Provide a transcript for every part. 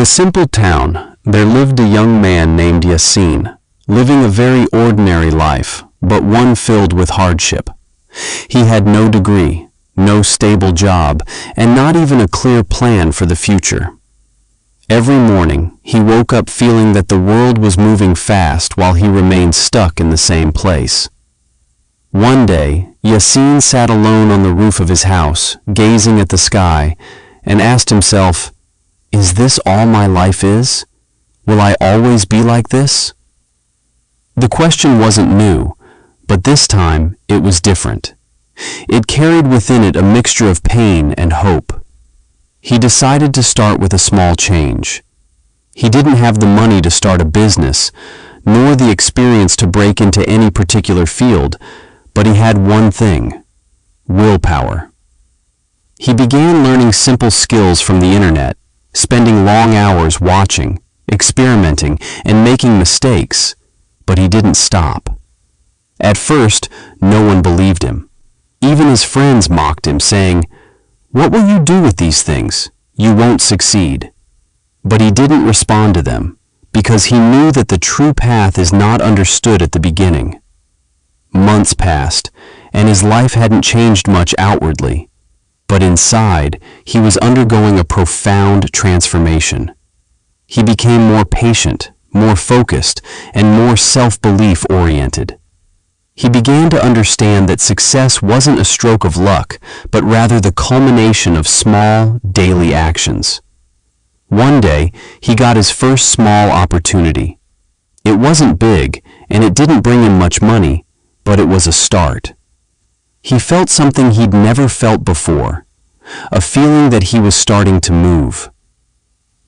simple town, there lived a young man named Yasin, living a very ordinary life, but one filled with hardship. He had no degree, no stable job, and not even a clear plan for the future. Every morning, he woke up feeling that the world was moving fast while he remained stuck in the same place. One day, Yasin sat alone on the roof of his house, gazing at the sky, and asked himself, "Is this all my life is? Will I always be like this?" The question wasn't new, but this time it was different. It carried within it a mixture of pain and hope. He decided to start with a small change. He didn't have the money to start a business, nor the experience to break into any particular field, but he had one thing: willpower. He began learning simple skills from the internet, spending long hours watching, experimenting, and making mistakes, but he didn't stop. At first, no one believed him. Even his friends mocked him, saying, "What will you do with these things? You won't succeed." But he didn't respond to them, because he knew that the true path is not understood at the beginning. Months passed, and his life hadn't changed much outwardly, but inside, he was undergoing a profound transformation. He became more patient, more focused, and more self-belief oriented. He began to understand that success wasn't a stroke of luck, but rather the culmination of small, daily actions. One day, he got his first small opportunity. It wasn't big, and it didn't bring him much money, but it was a start. He felt something he'd never felt before, a feeling that he was starting to move.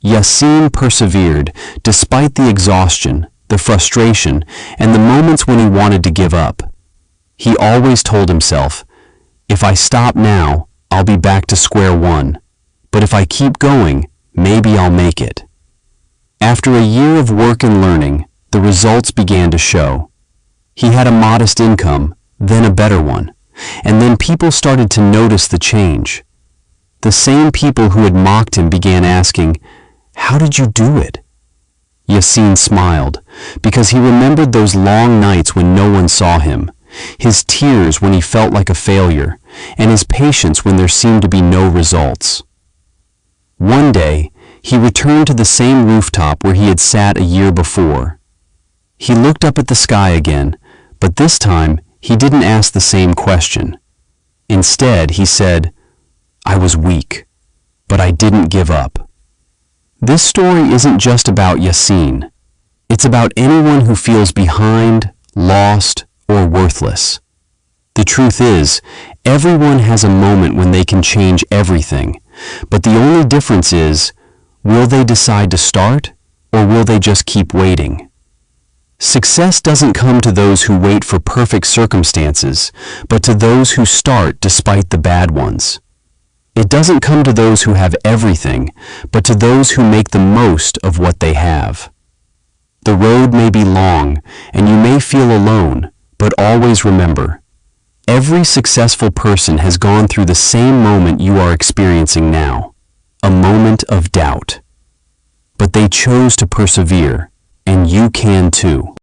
Yasin persevered, despite the exhaustion, the frustration, and the moments when he wanted to give up. He always told himself, "If I stop now, I'll be back to square one. But if I keep going, maybe I'll make it." After a year of work and learning, the results began to show. He had a modest income, then a better one, and then people started to notice the change. The same people who had mocked him began asking, "How did you do it?" Yasin smiled, because he remembered those long nights when no one saw him, his tears when he felt like a failure, and his patience when there seemed to be no results. One day, he returned to the same rooftop where he had sat a year before. He looked up at the sky again, but this time he didn't ask the same question. Instead, he said, "I was weak, but I didn't give up." This story isn't just about Yasin. It's about anyone who feels behind, lost, or worthless. The truth is, everyone has a moment when they can change everything, but the only difference is, will they decide to start, or will they just keep waiting? Success doesn't come to those who wait for perfect circumstances, but to those who start despite the bad ones. It doesn't come to those who have everything, but to those who make the most of what they have. The road may be long, and you may feel alone, but always remember, every successful person has gone through the same moment you are experiencing now, a moment of doubt. But they chose to persevere, and you can too.